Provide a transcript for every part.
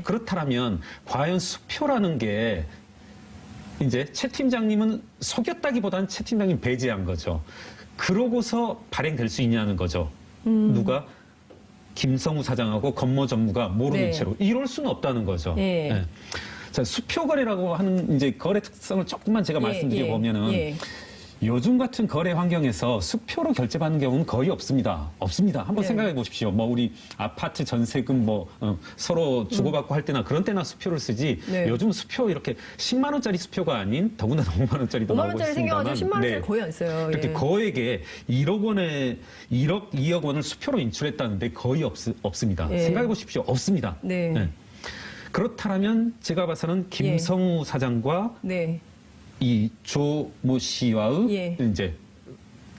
그렇다면 과연 수표라는 게 이제 최 팀장님은 속였다기보다는 최 팀장님 배제한 거죠. 그러고서 발행될 수 있냐는 거죠. 누가? 김성우 사장하고 건모 전무가 모르는 네. 채로. 이럴 수는 없다는 거죠. 예. 예. 자, 수표 거래라고 하는 이제 거래 특성을 조금만 제가 말씀드려 보면은 요즘 같은 거래 환경에서 수표로 결제받는 경우는 거의 없습니다. 없습니다. 한번 네. 생각해 보십시오. 뭐 우리 아파트 전세금 뭐 서로 주고받고 할 때나 그런 때나 수표를 쓰지. 네. 요즘 수표 이렇게 10만 원짜리 수표가 아닌 더군다나 5만 원짜리도 5만 나오고 원짜리 있습니다만. 생겨가지고 10만 원짜리 거의 안 써요. 이렇게 예. 거액에 2억 원을 수표로 인출했다는데 거의 없습니다. 예. 생각해 보십시오. 없습니다. 네. 네. 그렇다면 제가 봐서는 김성우 사장과 네. 이 조모 씨와의 예. 이제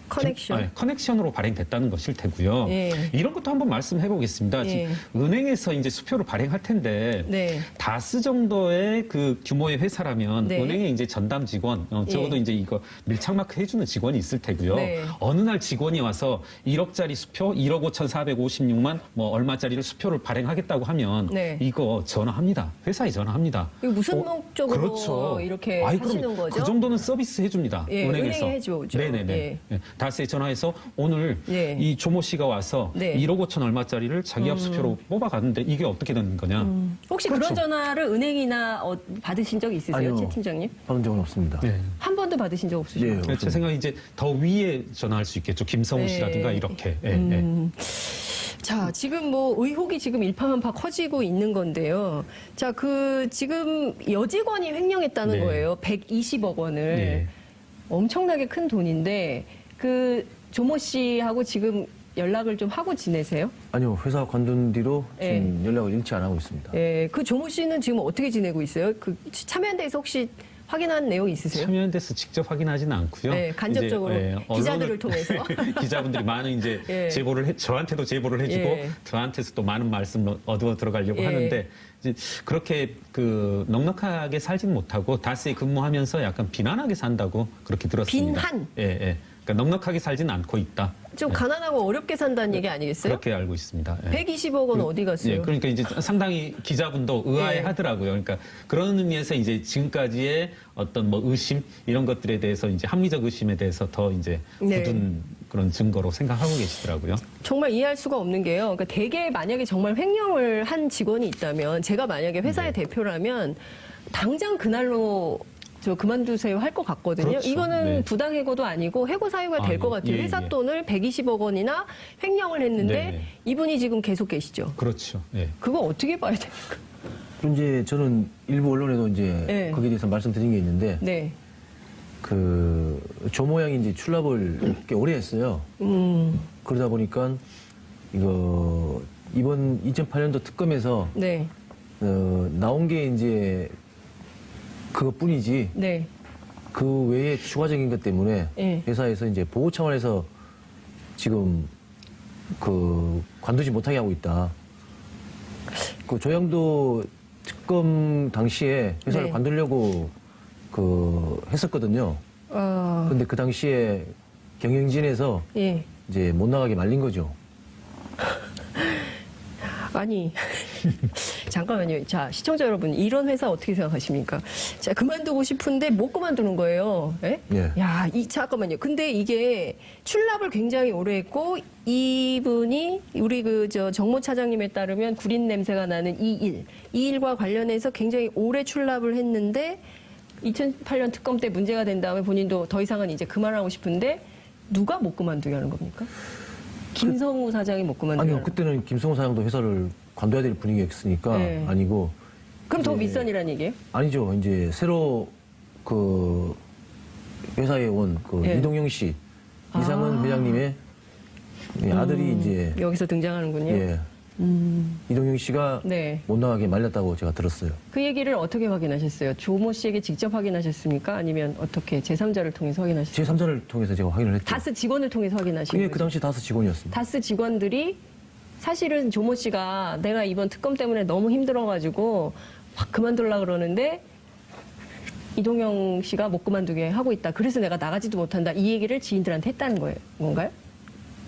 커넥션. 커넥션으로 발행됐다는 것일 테고요. 예. 이런 것도 한번 말씀해 보겠습니다. 예. 은행에서 이제 수표를 발행할 텐데 네. 다스 정도의 그 규모의 회사라면 네. 은행에 이제 전담 직원, 적어도 예. 이제 이거 밀착마크 해주는 직원이 있을 테고요. 네. 어느 날 직원이 와서 1억짜리 수표, 1억 5,456만 뭐 얼마짜리를 수표를 발행하겠다고 하면 네. 이거 전화합니다. 회사에 전화합니다. 이거 무슨 목적으로 그렇죠. 이렇게 아이, 하시는 그럼 거죠? 그 정도는 서비스 해줍니다. 예, 은행에서. 은행이 해주죠. 네네네. 예. 예. 다스에 전화해서 오늘 예. 이 조모 씨가 와서 네. 1억 5천 얼마짜리를 자기 합수표로 뽑아갔는데 이게 어떻게 된 거냐. 혹시 그렇죠. 그런 전화를 은행이나 받으신 적 있으세요, 아니요. 최 팀장님? 받은 적은 없습니다. 네. 한 번도 받으신 적 없으시죠? 예. 제 생각에 이제 더 위에 전화할 수 있겠죠. 김성우 네. 씨라든가 이렇게. 예, 예. 자, 지금 뭐 의혹이 지금 일파만파 커지고 있는 건데요. 자, 지금 여직원이 횡령했다는 네. 거예요. 120억 원을. 네. 엄청나게 큰 돈인데 조모 씨하고 지금 연락을 좀 하고 지내세요? 아니요, 회사 관둔 뒤로 예. 지금 연락을 잃지 안 하고 있습니다. 예, 그 조모 씨는 지금 어떻게 지내고 있어요? 참여연대에서 혹시 확인한 내용 있으세요? 참여연대에서 직접 확인하지는 않고요. 네, 간접적으로 이제, 기자들을 통해서. 기자분들이 많은 이제 예. 저한테도 제보를 해주고 예. 저한테서 또 많은 말씀을 얻어 들어가려고 예. 하는데 이제 그렇게 넉넉하게 살지는 못하고 다스에 근무하면서 약간 비난하게 산다고 그렇게 들었습니다. 빈한? 예, 예. 그러니까 넉넉하게 살지는 않고 있다. 좀 가난하고 어렵게 산다는 얘기 아니겠어요? 그렇게 알고 있습니다. 예. 120억 원 어디 갔어요? 예, 그러니까 이제 상당히 기자분도 의아해하더라고요. 그러니까 그런 의미에서 이제 지금까지의 어떤 뭐 의심 이런 것들에 대해서 이제 합리적 의심에 대해서 더 이제 네. 굳은 그런 증거로 생각하고 계시더라고요. 정말 이해할 수가 없는 게요. 그러니까 대개 만약에 정말 횡령을 한 직원이 있다면 제가 만약에 회사의 대표라면 당장 그날로 그만두세요 할 것 같거든요. 그렇죠. 이거는 네. 부당해고도 아니고 해고 사유가 될 것 같아요. 예, 회사 예. 돈을 120억 원이나 횡령을 했는데 네. 이분이 지금 계속 계시죠. 그렇죠. 예. 그거 어떻게 봐야 됩니까? 그리고 이제 저는 일부 언론에도 이제 네. 거기에 대해서 말씀드린 게 있는데 네. 조 모양이 이제 출납을 꽤 오래 했어요. 그러다 보니까 이번 2008년도 특검에서 네. 나온 게 이제 그것뿐이지 네. 그 외에 추가적인 것 때문에 예. 회사에서 이제 보호 차원에서 지금 관두지 못하게 하고 있다. 조영도 특검 당시에 회사를 네. 관두려고 했었거든요. 그런데 그 당시에 경영진에서 예. 이제 못 나가게 말린 거죠. 아니, 잠깐만요. 자, 시청자 여러분, 이런 회사 어떻게 생각하십니까? 자, 그만두고 싶은데 못 그만두는 거예요. 예? 예. 야, 잠깐만요. 근데 이게 출납을 굉장히 오래 했고, 이분이 우리 정모 차장님에 따르면 구린 냄새가 나는 이 일과 관련해서 굉장히 오래 출납을 했는데 2008년 특검 때 문제가 된 다음에 본인도 더 이상은 이제 그만하고 싶은데 누가 못 그만두게 하는 겁니까? 김성우 사장이 못 그만두게 아니요, 하는 그때는 김성호 사장도 회사를 관둬야 될 분위기였으니까 네. 아니고. 그럼 더 이제 윗선이라는 얘기예요? 아니죠. 이제 새로 회사에 온 예. 이동영 씨, 이상은 회장님의 아들이 이제 여기서 등장하는군요. 예. 이동영 씨가 네. 못 나가게 말렸다고 제가 들었어요. 그 얘기를 어떻게 확인하셨어요? 조모 씨에게 직접 확인하셨습니까? 아니면 어떻게 제3자를 통해서 확인하셨어요? 제3자를 통해서 제가 확인을 했죠. 다스 직원을 통해서 확인하신 그게 거죠? 그 당시 다스 직원이었습니다. 다스 직원들이 사실은 조모 씨가 내가 이번 특검 때문에 너무 힘들어가지고 확 그만두려고 그러는데 이동영 씨가 못 그만두게 하고 있다. 그래서 내가 나가지도 못한다. 이 얘기를 지인들한테 했다는 건가요?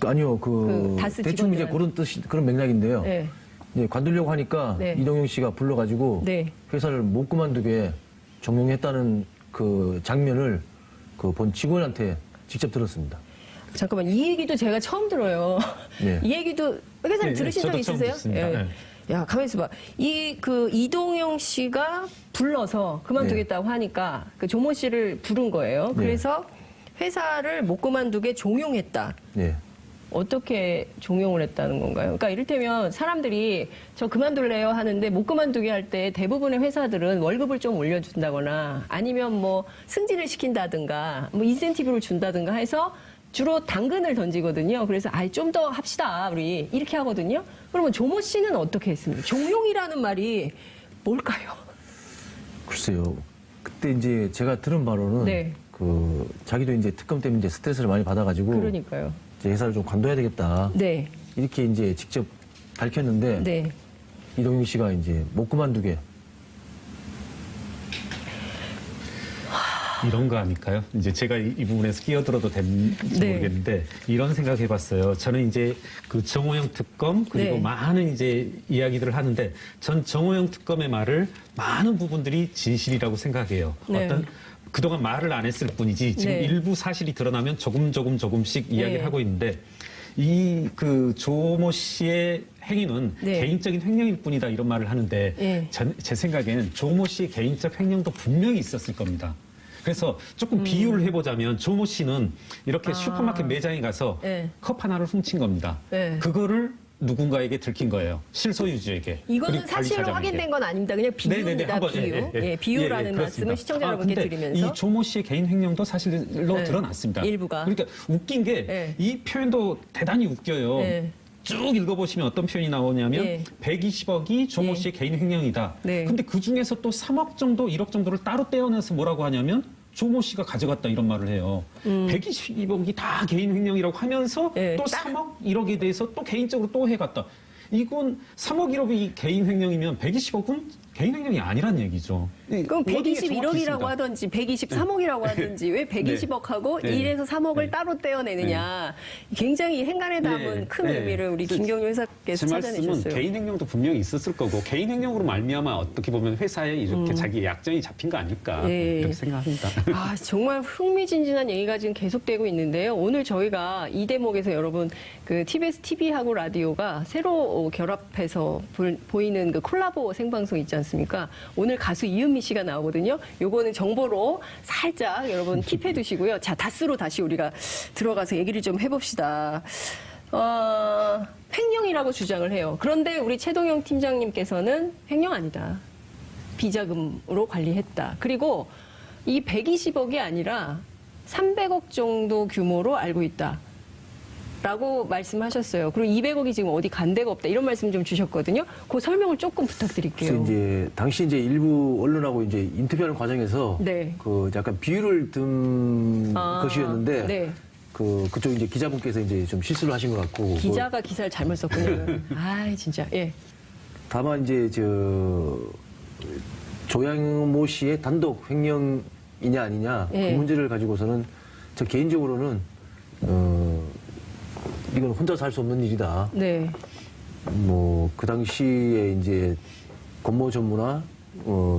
아니요, 그 다스 대충 이제 직원들한테. 그런 맥락인데요. 네. 이제 관두려고 하니까 네. 이동영 씨가 불러가지고 네. 회사를 못 그만두게 종용했다는 그 장면을 그 본 직원한테 직접 들었습니다. 잠깐만, 이 얘기도 제가 처음 들어요. 네. 이 얘기도 회사님 네, 들으신 적 저도 처음 있으세요? 듣습니다. 네. 야, 가만히 있어봐. 이동영 씨가 불러서 그만두겠다고 하니까 그 조모 씨를 부른 거예요. 네. 그래서 회사를 못 그만두게 종용했다. 네. 어떻게 종용을 했다는 건가요? 그러니까 이를테면 사람들이 저 그만둘래요 하는데 못 그만두게 할 때 대부분의 회사들은 월급을 좀 올려준다거나 아니면 뭐 승진을 시킨다든가 뭐 인센티브를 준다든가 해서 주로 당근을 던지거든요. 그래서 좀 더 합시다 우리 이렇게 하거든요. 그러면 조모 씨는 어떻게 했습니까? 종용이라는 말이 뭘까요? 글쎄요. 그때 이제 제가 들은 바로는 네. 그 자기도 이제 특검 때문에 이제 스트레스를 많이 받아가지고 그러니까요. 이제 회사를 좀 관둬야 되겠다. 네, 이렇게 이제 직접 밝혔는데 네. 이동영 씨가 이제 못 그만두게 이런 거 아닐까요? 이제 제가 이 부분에서 끼어들어도 될지 네. 모르겠는데 이런 생각 해봤어요. 저는 이제 그 정호영 특검 그리고 네. 많은 이제 이야기들을 하는데 전 정호영 특검의 말을 많은 부분들이 진실이라고 생각해요. 네. 어떤 그동안 말을 안 했을 뿐이지 지금 네. 일부 사실이 드러나면 조금씩 이야기를 네. 하고 있는데 이 그 조모 씨의 행위는 네. 개인적인 횡령일 뿐이다 이런 말을 하는데 네. 제 생각에는 조모 씨의 개인적 횡령도 분명히 있었을 겁니다. 그래서 조금 비유를 해보자면 조모 씨는 이렇게 슈퍼마켓 매장에 가서 네. 컵 하나를 훔친 겁니다. 네. 그거를 누군가에게 들킨 거예요. 실소유주에게. 이거는 그리고 사실로 관리사장에게. 확인된 건 아닙니다. 그냥 비유입니다. 네네네, 한번, 비유. 예, 비유라는 그렇습니다. 말씀을 시청자 여러분께 근데 드리면서. 이 조모 씨의 개인 횡령도 사실로 네, 드러났습니다. 일부가. 그러니까 웃긴 게 네. 이 표현도 대단히 웃겨요. 네. 쭉 읽어보시면 어떤 표현이 나오냐면 네. 120억이 조모 씨의 개인 횡령이다. 네. 근데 그 중에서 또 3억 정도, 1억 정도를 따로 떼어내서 뭐라고 하냐면 조모 씨가 가져갔다 이런 말을 해요. 120억이 다 개인 횡령이라고 하면서 네. 또 3억, 1억에 대해서 또 개인적으로 또 해갔다. 이건 3억, 1억이 개인 횡령이면 120억은 개인 횡령이 아니란 얘기죠. 그럼 워딩이 121억이라고 정확했습니다. 하든지 123억이라고 하든지 왜 120억하고 네. 1에서 3억을 따로 떼어내느냐. 굉장히 행간에 담은 네. 큰 네. 의미를 우리 그래서 김경률 회사께서 제 말씀은 찾아내셨어요. 개인 횡령도 분명히 있었을 거고 개인 횡령으로 말미암아 어떻게 보면 회사에 이렇게 자기의 약점이 잡힌 거 아닐까 예. 이렇게 생각합니다. 아, 정말 흥미진진한 얘기가 지금 계속되고 있는데요. 오늘 저희가 이 대목에서 여러분 그 TBS TV하고 라디오가 새로 결합해서 보이는 그 콜라보 생방송 있지 않습니까? 오늘 가수 이은미 씨가 나오거든요. 요거는 정보로 살짝 여러분 킵해 두시고요. 자, 다스로 다시 우리가 들어가서 얘기를 좀 해봅시다. 횡령이라고 주장을 해요. 그런데 우리 최동영 팀장님께서는 횡령 아니다. 비자금으로 관리했다. 그리고 이 120억이 아니라 300억 정도 규모로 알고 있다. 라고 말씀하셨어요. 그리고 200억이 지금 어디 간 데가 없다. 이런 말씀 좀 주셨거든요. 그 설명을 조금 부탁드릴게요. 그래서 이제 당시 이제 일부 언론하고 이제 인터뷰하는 과정에서 네. 그 약간 비유를 든 것이었는데 네. 그쪽 이제 기자분께서 이제 좀 실수를 하신 것 같고 기자가 기사를 잘못 썼군요. 아, 진짜. 예. 다만 이제 조양모 씨의 단독 횡령이냐 아니냐 예. 그 문제를 가지고서는 저 개인적으로는 이건 혼자서 할 수 없는 일이다. 네. 뭐 그 당시에 이제 권모 전무나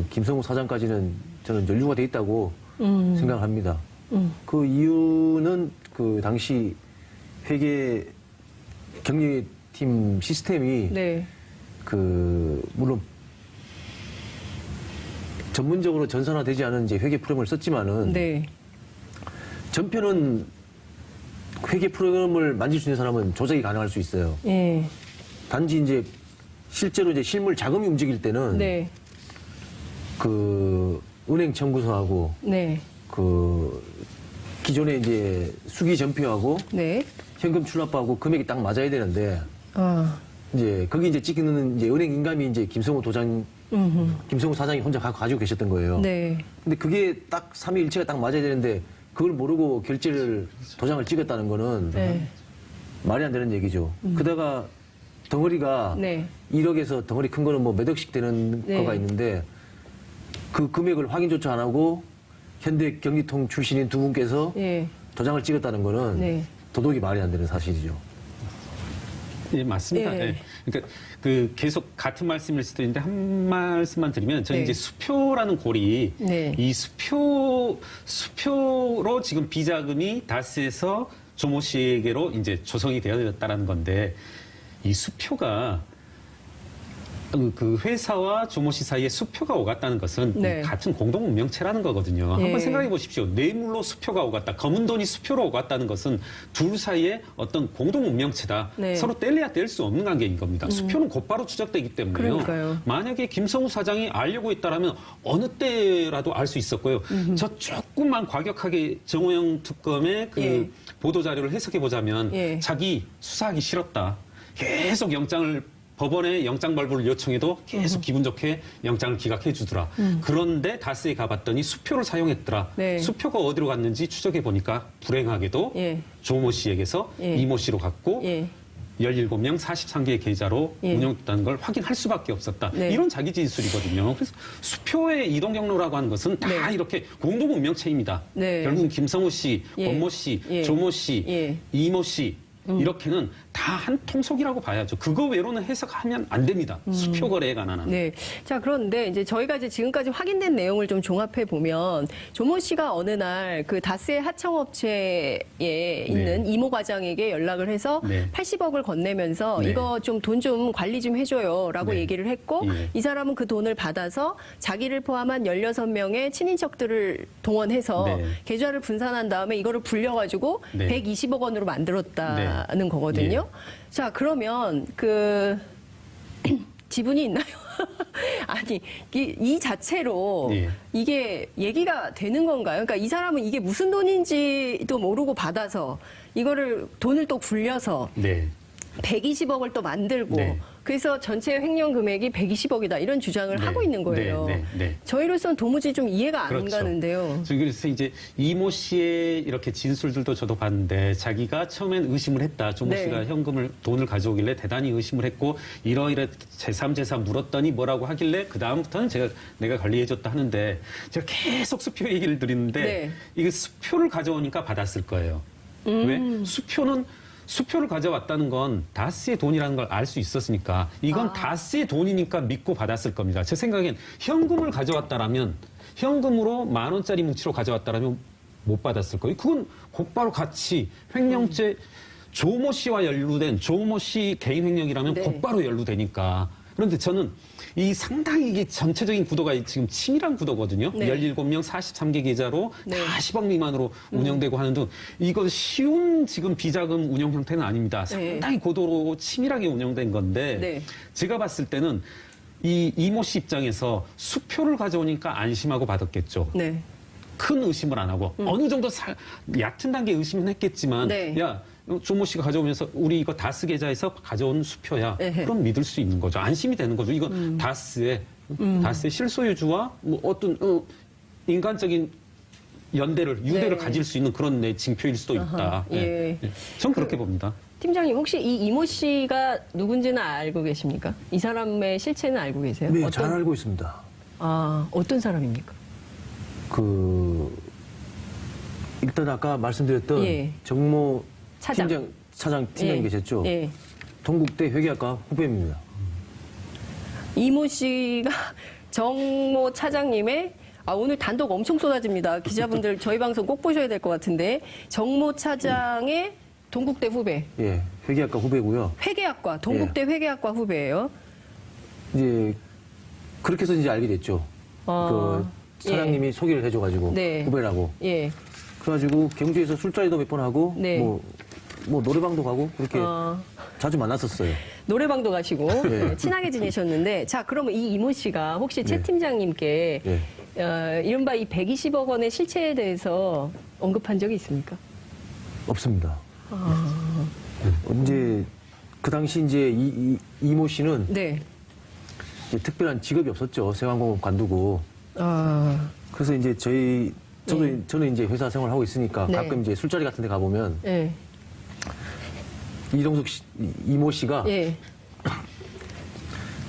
김성우 사장까지는 저는 연루가 돼 있다고 생각합니다. 그 이유는 그 당시 회계 경리팀 시스템이 네. 그 물론 전문적으로 전산화되지 않은 이제 회계 프로그램을 썼지만은 네. 전편은 회계 프로그램을 만질 수 있는 사람은 조작이 가능할 수 있어요. 예. 단지 이제 실제로 이제 실물 자금이 움직일 때는 네. 그 은행 청구서하고 네. 그 기존에 이제 수기 전표하고 네. 현금 출납하고 금액이 딱 맞아야 되는데 아. 이제 거기 이제 찍는 이제 은행 인감이 이제 김성우 사장이 혼자 가지고 계셨던 거예요. 네. 근데 그게 딱 삼위일체가 딱 맞아야 되는데 그걸 모르고 도장을 찍었다는 거는 네. 말이 안 되는 얘기죠. 그다가 덩어리가 네. 1억에서 덩어리 큰 거는 뭐 몇 억씩 되는 네. 거가 있는데 그 금액을 확인조차 안 하고 현대 경리통 출신인 두 분께서 예. 도장을 찍었다는 거는 네. 도덕이 말이 안 되는 사실이죠. 예, 맞습니다. 예. 예. 그러니까 그 계속 같은 말씀일 수도 있는데 한 말씀만 드리면 저는 네. 이제 수표라는 골이 네. 이 수표로 지금 비자금이 다스에서 조모 씨에게로 이제 조성이 되어졌다라는 건데 이 수표가 그 회사와 조모 씨 사이에 수표가 오갔다는 것은 네. 같은 공동 운명체라는 거거든요. 예. 한번 생각해 보십시오. 뇌물로 수표가 오갔다. 검은 돈이 수표로 오갔다는 것은 둘 사이에 어떤 공동 운명체다. 네. 서로 뗄래야 뗄 수 없는 관계인 겁니다. 수표는 곧바로 추적되기 때문에요. 그러니까요. 만약에 김성우 사장이 알려고 했다라면 어느 때라도 알 수 있었고요. 저 조금만 과격하게 정호영 특검의 그 예. 보도 자료를 해석해 보자면 예. 자기 수사하기 싫었다. 계속 영장을 법원에 영장 발부를 요청해도 계속 기분 좋게 영장을 기각해 주더라. 그런데 다스에 가봤더니 수표를 사용했더라. 네. 수표가 어디로 갔는지 추적해 보니까 불행하게도 예. 조모 씨에게서 예. 이모 씨로 갔고 예. 17명 43개의 계좌로 예. 운영됐다는 걸 확인할 수밖에 없었다. 네. 이런 자기 진술이거든요. 그래서 수표의 이동 경로라고 하는 것은 다 네. 이렇게 공동 운명체입니다. 네. 결국은 김성우 씨, 예. 권모 씨, 예. 조모 씨, 예. 이모 씨 이렇게는 다 한 통속이라고 봐야죠. 그거 외로는 해석하면 안 됩니다. 수표 거래에 관한 한. 네. 자, 그런데 이제 저희가 이제 지금까지 확인된 내용을 좀 종합해 보면 조모 씨가 어느 날 그 다스의 하청업체에 있는 이모 과장에게 연락을 해서 네. 80억을 건네면서 네. 이거 좀 돈 좀 관리 좀 해줘요라고 네. 얘기를 했고 예. 이 사람은 그 돈을 받아서 자기를 포함한 16명의 친인척들을 동원해서 네. 계좌를 분산한 다음에 이거를 불려가지고 네. 120억 원으로 만들었다는 거거든요. 예. 자, 그러면 그 지분이 있나요? 아니, 이 자체로 예. 이게 얘기가 되는 건가요? 그러니까 이 사람은 이게 무슨 돈인지도 모르고 받아서 이거를 돈을 또 굴려서 네. 120억을 또 만들고 네. 그래서 전체 횡령 금액이 120억이다 이런 주장을 네. 하고 있는 거예요. 네. 네. 네. 저희로서는 도무지 좀 이해가 안 그렇죠. 가는데요. 그래서 이제 이모 씨의 이렇게 진술들도 저도 봤는데 자기가 처음엔 의심을 했다. 조모 네. 씨가 돈을 가져오길래 대단히 의심을 했고 이러이러 제3 물었더니 뭐라고 하길래 그 다음부터는 내가 관리해줬다 하는데 제가 계속 수표 얘기를 드리는데 네. 이게 수표를 가져오니까 받았을 거예요. 왜? 수표를 가져왔다는 건 다스의 돈이라는 걸 알 수 있었으니까 이건 다스의 돈이니까 믿고 받았을 겁니다. 제 생각엔 현금을 가져왔다라면 현금으로 10,000원짜리 뭉치로 가져왔다라면 못 받았을 거예요. 그건 곧바로 같이 횡령죄 조모 씨와 연루된 조모 씨 개인 횡령이라면 네. 곧바로 연루되니까. 그런데 저는 이 상당히 이게 전체적인 구도가 지금 치밀한 구도거든요. 네. 17명 43개 계좌로 네. 다 10억 미만으로 운영되고 하는 등 이거 쉬운 지금 비자금 운영 형태는 아닙니다. 상당히 고도로 치밀하게 운영된 건데 네. 제가 봤을 때는 이 이모 씨 입장에서 수표를 가져오니까 안심하고 받았겠죠. 네. 큰 의심을 안 하고 어느 정도 얕은 단계 의심은 했겠지만 네. 야 조모 씨가 가져오면서 우리 이거 다스 계좌에서 가져온 수표야. 에헤. 그럼 믿을 수 있는 거죠. 안심이 되는 거죠. 이건 다스의 실소유주와 뭐 어떤 인간적인 유대를 네. 가질 수 있는 그런 징표일 수도 있다. 아하, 예. 전 그렇게 봅니다. 팀장님 혹시 이 이모 씨가 누군지는 알고 계십니까? 이 사람의 실체는 알고 계세요? 네, 잘 알고 있습니다. 어떤 사람입니까? 일단 아까 말씀드렸던 예. 정모 차장. 팀장이 예. 계셨죠. 예. 동국대 회계학과 후배입니다. 이모 씨가 정모 차장님의 오늘 단독 엄청 쏟아집니다. 기자분들 저희 방송 꼭 보셔야 될 것 같은데 정모 차장의 동국대 후배, 예, 회계학과 후배고요. 회계학과 동국대 회계학과 후배예요. 이제 그렇게 해서 이제 알게 됐죠. 그 사장님이 소개를 해줘가지고 네. 후배라고. 예. 그래가지고 경주에서 술자리도 몇 번 하고 네. 뭐 노래방도 가고 그렇게 자주 만났었어요. 노래방도 가시고 네. 친하게 지내셨는데 자 그러면 이 이모 씨가 혹시 최 네. 팀장님께 네. 이른바 이 120억 원의 실체에 대해서 언급한 적이 있습니까? 없습니다. 이제 그 당시 이제 이모 씨는 네. 이제 특별한 직업이 없었죠. 세관공업 관두고. 그래서 이제 저는 이제 회사 생활하고 있으니까 네. 가끔 이제 술자리 같은 데 가보면 예. 이동숙 이모 씨가 예.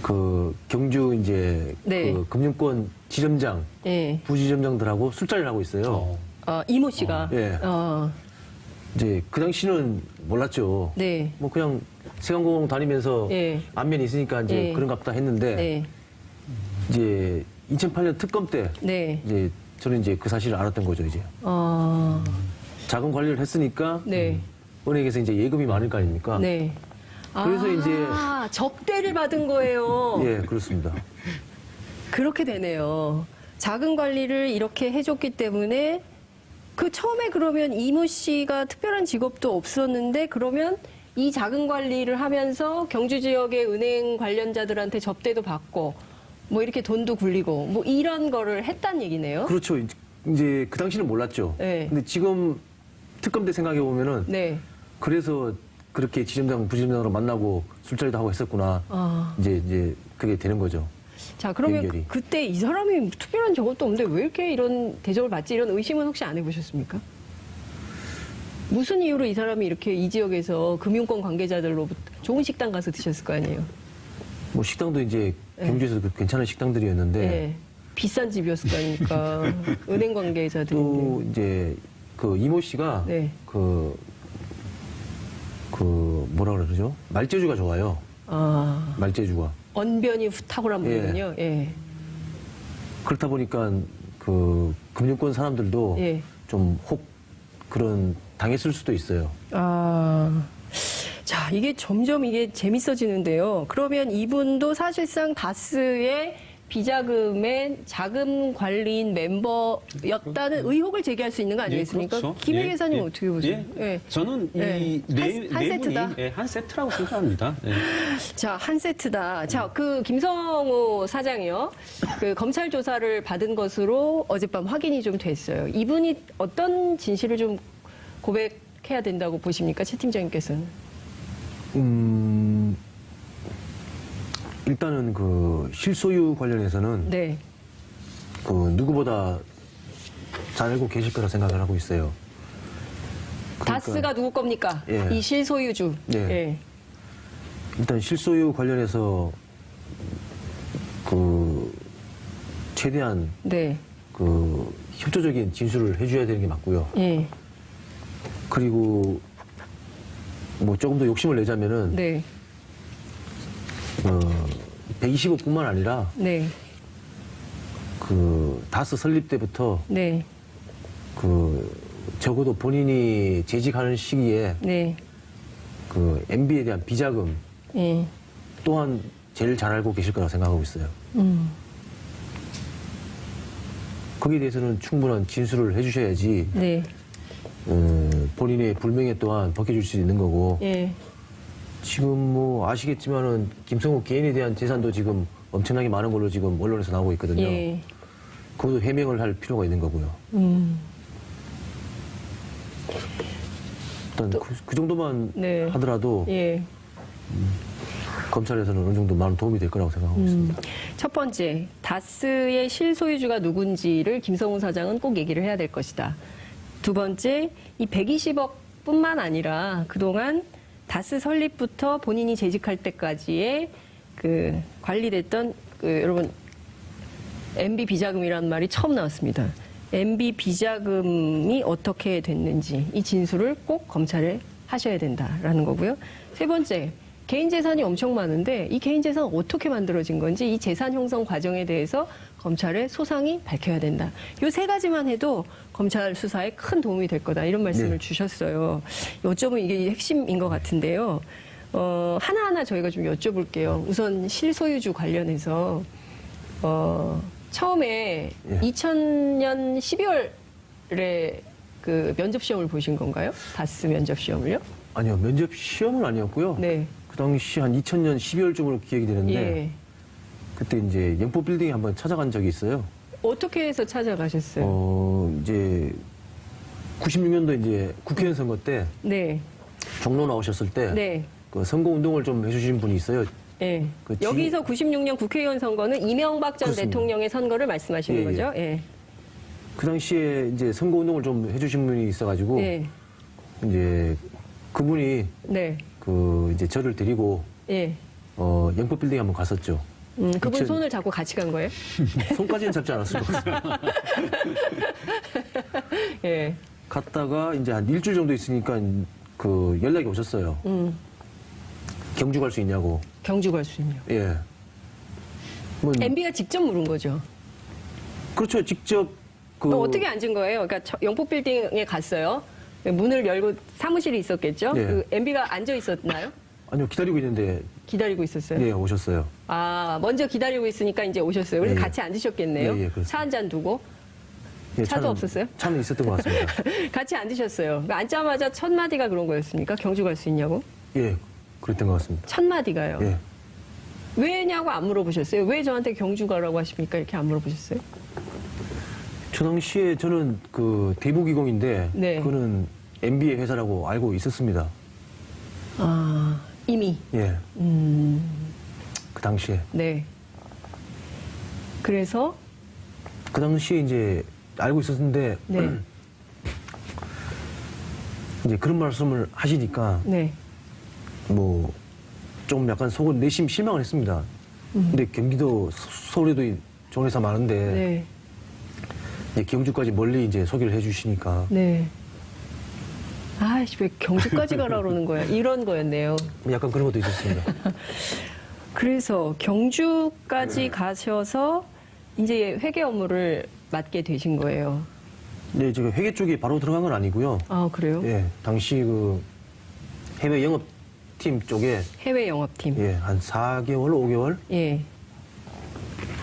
그 경주 이제 네. 그 금융권 지점장, 예. 부지점장들하고 술자리를 하고 있어요. 이모 씨가. 예. 이제 그 당시는 몰랐죠. 네. 뭐 그냥 세관공원 다니면서 예. 안면이 있으니까 이제 예. 그런갑다 했는데 네. 이제 2008년 특검 때 네. 이제 저는 이제 그 사실을 알았던 거죠. 이제 자금 관리를 했으니까 네. 은행에서 이제 예금이 많을 거 아닙니까? 네. 그래서 접대를 받은 거예요. 예, 그렇습니다. 그렇게 되네요. 자금 관리를 이렇게 해줬기 때문에 그 처음에 그러면 이모 씨가 특별한 직업도 없었는데 그러면 이 자금 관리를 하면서 경주 지역의 은행 관련자들한테 접대도 받고 뭐 이렇게 돈도 굴리고 뭐 이런 거를 했단 얘기네요. 그렇죠. 이제 그 당시는 몰랐죠. 네. 근데 지금 특검 때 생각해 보면은 네. 그래서 그렇게 지점장, 부지점장으로 만나고 술자리도 하고 했었구나. 이제 그게 되는 거죠. 자, 그러면 연결이. 그때 이 사람이 특별한 적도 없는데 왜 이렇게 이런 대접을 받지? 이런 의심은 혹시 안 해보셨습니까? 무슨 이유로 이 사람이 이렇게 이 지역에서 금융권 관계자들로부터 좋은 식당 가서 드셨을 거 아니에요? 뭐 식당도 이제 경주에서 괜찮은 식당들이었는데 네. 비싼 집이었을 거 아닙니까? 은행 관계자들인데. 또 이제 그 이모 씨가 네. 그 뭐라 그러죠? 말재주가 좋아요. 아, 말재주가. 언변이 탁월한 분이군요. 예. 그렇다 보니까 그 금융권 사람들도 예. 좀 혹 그런 당했을 수도 있어요. 아. 자, 이게 점점 이게 재밌어지는데요. 그러면 이분도 사실상 다스의 비자금의 자금 관리인 멤버였다는 의혹을 제기할 수 있는 거 아니겠습니까? 그렇죠. 김혜 예, 계사님 예. 어떻게 보세요? 예. 예. 저는 예. 이 한 세트다. 분이 한 세트라고 생각합니다. 예. 자, 한 세트다. 자, 그 김성호 사장이요. 그 검찰 조사를 받은 것으로 어젯밤 확인이 좀 됐어요. 이분이 어떤 진실을 좀 고백해야 된다고 보십니까? 최 팀장님께서는. 일단은 그 실소유 관련해서는 네. 그 누구보다 잘 알고 계실 거라 생각을 하고 있어요. 그러니까 다스가 누구 겁니까? 예. 이 실소유주. 예. 예. 일단 실소유 관련해서 그 최대한 네. 그 협조적인 진술을 해줘야 되는 게 맞고요. 예. 그리고 뭐 조금 더 욕심을 내자면은 네. 120억뿐만 아니라 네. 그 다스 설립 때부터 네. 그 적어도 본인이 재직하는 시기에 네. 그 MB에 대한 비자금 예. 또한 제일 잘 알고 계실 거라고 생각하고 있어요. 거기에 대해서는 충분한 진술을 해주셔야지 네. 본인의 불명예 또한 벗겨줄 수 있는 거고 예. 지금 뭐 아시겠지만은 김성호 개인에 대한 재산도 지금 엄청나게 많은 걸로 지금 언론에서 나오고 있거든요. 예. 그것도 해명을 할 필요가 있는 거고요. 일단 그 정도만 네. 하더라도 예. 검찰에서는 어느 정도 많은 도움이 될 거라고 생각하고 있습니다. 첫 번째, 다스의 실소유주가 누군지를 김성훈 사장은 꼭 얘기를 해야 될 것이다. 두 번째, 이 120억뿐만 아니라 그동안 다스 설립부터 본인이 재직할 때까지의 그 관리됐던 그 여러분 MB 비자금이라는 말이 처음 나왔습니다. MB 비자금이 어떻게 됐는지 이 진술을 꼭 검찰에 하셔야 된다라는 거고요. 세 번째, 개인 재산이 엄청 많은데 이 개인 재산 어떻게 만들어진 건지 이 재산 형성 과정에 대해서 검찰의 소상히 밝혀야 된다. 이 세 가지만 해도 검찰 수사에 큰 도움이 될 거다. 이런 말씀을 네. 주셨어요. 여쭤보면 이게 핵심인 것 같은데요. 하나하나 저희가 좀 여쭤볼게요. 우선 실소유주 관련해서 처음에 예. 2000년 12월에 그 면접 시험을 보신 건가요? 다스 면접 시험을요? 아니요, 면접 시험은 아니었고요. 네. 그 당시 한 2000년 12월쯤으로 기억이 되는데 예. 그때 이제 영포 빌딩에 한번 찾아간 적이 있어요. 어떻게 해서 찾아가셨어요? 이제 96년도 이제 국회의원 선거 때 네. 종로 나오셨을 때 네. 그 선거 운동을 좀 해주신 분이 있어요. 예. 그 여기서 96년 국회의원 선거는 이명박 전 그렇습니다. 대통령의 선거를 말씀하시는 예, 예. 거죠? 예. 그 당시에 이제 선거 운동을 좀 해주신 분이 있어가지고 예. 이제 그분이 네. 그 이제 저를 데리고 예. 영포 빌딩에 한번 갔었죠. 그분 2000 손을 잡고 같이 간 거예요? 손까지는 잡지 않았을 것 같아요. 예. 갔다가 이제 한 일주일 정도 있으니까 그 연락이 오셨어요. 경주 갈 수 있냐고. 경주 갈 수 있냐? 예. 뭐, MB가 직접 물은 거죠. 그렇죠. 직접 그. 그럼 어떻게 앉은 거예요? 그러니까 영폭 빌딩에 갔어요. 문을 열고 사무실이 있었겠죠? 예. 그 MB가 앉아 있었나요? 아니요, 기다리고 있는데, 기다리고 있었어요? 예, 오셨어요. 아, 먼저 기다리고 있으니까 이제 오셨어요. 그래서 예, 예. 같이 앉으셨겠네요. 예, 예, 그렇습니다. 차 한 잔 두고. 예, 차도 없었어요? 차는 있었던 것 같습니다. 같이 앉으셨어요. 그러니까 앉자마자 첫 마디가 그런 거였습니까? 경주 갈 수 있냐고? 예, 그랬던 것 같습니다. 첫 마디가요. 예. 왜냐고 안 물어보셨어요? 왜 저한테 경주 가라고 하십니까? 이렇게 안 물어보셨어요? 저 당시에 저는 그 대부기공인데, 네. 그거는 MB의 회사라고 알고 있었습니다. 아, 이미. 예. 그 당시에. 네. 그래서 그 당시에 이제 알고 있었는데, 네. 이제 그런 말씀을 하시니까, 네. 뭐, 좀 약간 속은 내심 실망을 했습니다. 근데 경기도, 서울에도 좋은 회사 많은데, 네. 이제 경주까지 멀리 이제 소개를 해 주시니까, 네. 아이씨, 왜 경주까지 가라 그러는 거야? 이런 거였네요. 약간 그런 것도 있었습니다. 그래서 경주까지 가셔서 이제 회계 업무를 맡게 되신 거예요. 네, 지금 회계 쪽에 바로 들어간 건 아니고요. 아, 그래요? 예, 당시 그 해외 영업팀 쪽에 해외 영업팀. 예, 한 4개월, 5개월 예.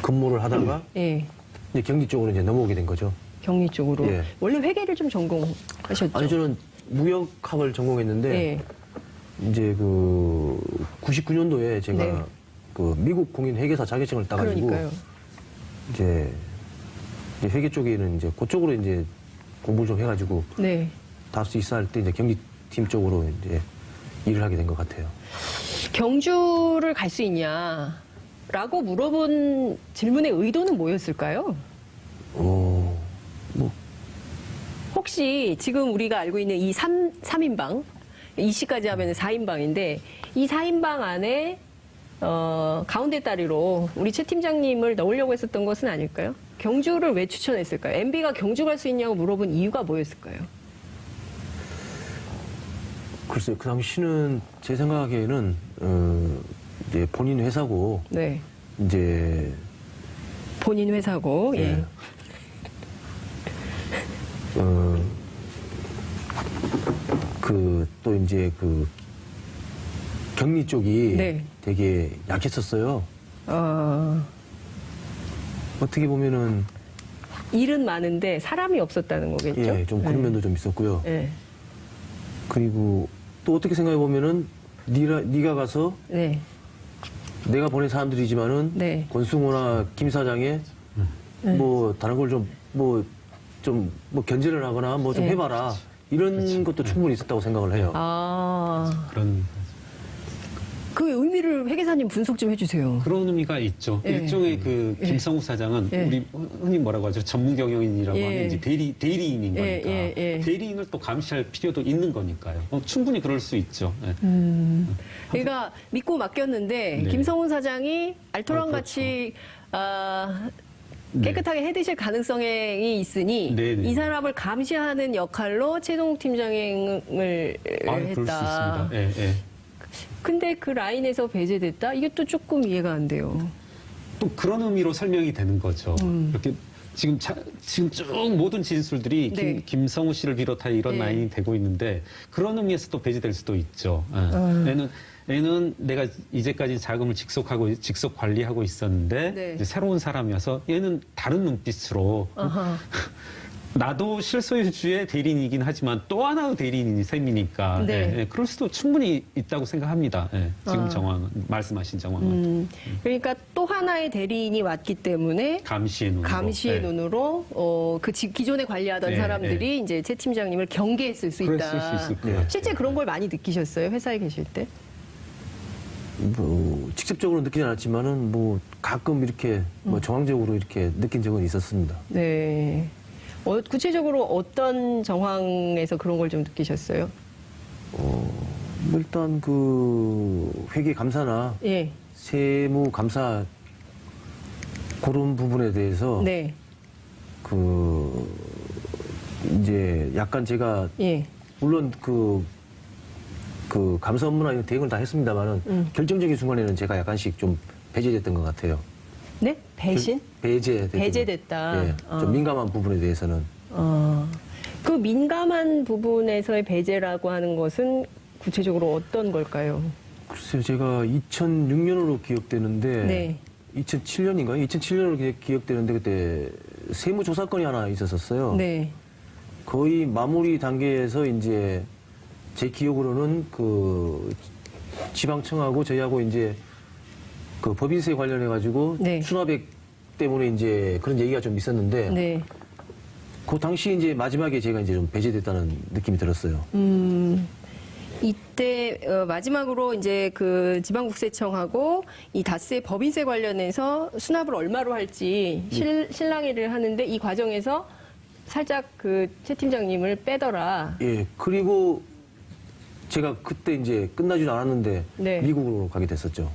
근무를 하다가 예. 이제 경기 쪽으로 이제 넘어오게 된 거죠. 경리 쪽으로. 예. 원래 회계를 좀 전공하셨죠? 아니, 저는 무역학을 전공했는데 예. 이제 그 99년도에 제가 네. 그 미국 공인 회계사 자격증을 따가지고 그러니까요. 이제 회계 쪽에는 이제 그쪽으로 이제 공부를 좀 해가지고 네. 다수 입사할 때 이제 경기팀 쪽으로 이제 일을 하게 된 것 같아요. 경주를 갈 수 있냐라고 물어본 질문의 의도는 뭐였을까요? 뭐 혹시 지금 우리가 알고 있는 이 3인방, 2시까지 하면 4인방인데 이 4인방 안에 가운데 다리로 우리 최 팀장님을 넣으려고 했었던 것은 아닐까요? 경주를 왜 추천했을까요? MB가 경주 갈 수 있냐고 물어본 이유가 뭐였을까요? 글쎄요, 그 당시는 제 생각에는 이제 본인 회사고 네. 이제 본인 회사고, 예. 예. 그 또 이제 그 경리 쪽이 네. 되게 약했었어요. 어떻게 보면은 일은 많은데 사람이 없었다는 거겠죠? 예, 좀 그런 면도 좀 있었고요. 네. 그리고 또 어떻게 생각해 보면은 네가 가서 네. 내가 보낸 사람들이지만은 네. 권승우나 김 사장의 뭐 다른 걸 좀 뭐 견제를 하거나 뭐 좀 네. 해봐라 이런 것도 충분히 있었다고 생각을 해요. 아, 그런 그 의미를 회계사님 분석 좀 해주세요. 그런 의미가 있죠. 예. 일종의 그 예. 김성우 사장은 예. 우리 흔히 뭐라고 하죠? 전문 경영인이라고 예. 하는 이제 대리인인 예, 거니까 예, 예. 대리인을 또 감시할 필요도 있는 거니까요. 충분히 그럴 수 있죠. 예. 그러니까 믿고 맡겼는데 네. 김성훈 사장이 알토란 같이 깨끗하게 해드실 가능성이 있으니 네, 네. 이 사람을 감시하는 역할로 최동욱 팀장을 그럴 수 했다. 있습니다. 예, 예. 근데 그 라인에서 배제됐다? 이게 또 조금 이해가 안 돼요. 또 그런 의미로 설명이 되는 거죠. 이렇게 지금 쭉 모든 진술들이 네. 김성우 씨를 비롯하여 이런 네. 라인이 되고 있는데 그런 의미에서 또 배제될 수도 있죠. 예. 얘는 내가 이제까지 자금을 직속 관리하고 있었는데 네. 이제 새로운 사람이어서 얘는 다른 눈빛으로 아하. 나도 실소유주의 대리인이긴 하지만 또 하나의 대리인이 셈이니까 네. 예, 예, 그럴 수도 충분히 있다고 생각합니다. 예, 지금 정황은 말씀하신 정황은 그러니까 또 하나의 대리인이 왔기 때문에 감시의 눈으로 감시의 예. 눈으로 기존에 관리하던 네, 사람들이 이제 최 팀장님을 경계했을 수 그랬을 있다. 수 있을 것 같아요. 실제 그런 걸 많이 느끼셨어요? 회사에 계실 때? 뭐 직접적으로 느끼지 않았지만은 뭐 가끔 이렇게 뭐 정황적으로 이렇게 느낀 적은 있었습니다. 네. 구체적으로 어떤 정황에서 그런 걸 좀 느끼셨어요? 뭐 일단 그 회계 감사나 예. 세무 감사 그런 부분에 대해서 네. 그 이제 약간 제가 예. 물론 그 감사 업무나 이런 대응을 다 했습니다만은 결정적인 순간에는 제가 약간씩 좀 배제됐던 것 같아요. 네? 배신? 배제됐다. 예, 좀 민감한 부분에 대해서는. 그 민감한 부분에서의 배제라고 하는 것은 구체적으로 어떤 걸까요? 글쎄요, 제가 2006년으로 기억되는데 네. 2007년인가요? 2007년으로 기억되는데 그때 세무조사건이 하나 있었었어요. 네. 거의 마무리 단계에서 이제 제 기억으로는 그 지방청하고 저희하고 이제 그 법인세 관련해 가지고 네. 수납액 때문에 이제 그런 얘기가 좀 있었는데 네. 그 당시 이제 마지막에 제가 이제 좀 배제됐다는 느낌이 들었어요. 이때 마지막으로 이제 그 지방국세청하고 이 다스의 법인세 관련해서 수납을 얼마로 할지 실랑이를 하는데 이 과정에서 살짝 그 최 팀장님을 빼더라. 예, 그리고 제가 그때 이제 끝나지도 않았는데 네. 미국으로 가게 됐었죠.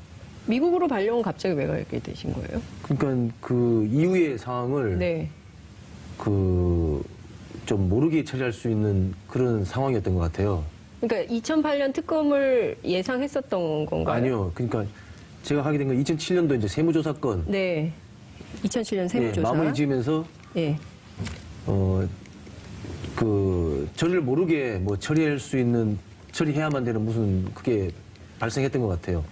미국으로 발령은 갑자기 왜 가게 되신 거예요? 그러니까 그 이후의 상황을 네. 그 좀 모르게 처리할 수 있는 그런 상황이었던 것 같아요. 그러니까 2008년 특검을 예상했었던 건가요? 아니요. 그러니까 제가 하게 된 건 2007년도 이제 세무조사건 네. 2007년 세무조사. 예, 마무리 지으면서 예. 저를 모르게 뭐 처리해야만 되는 무슨 그게 발생했던 것 같아요.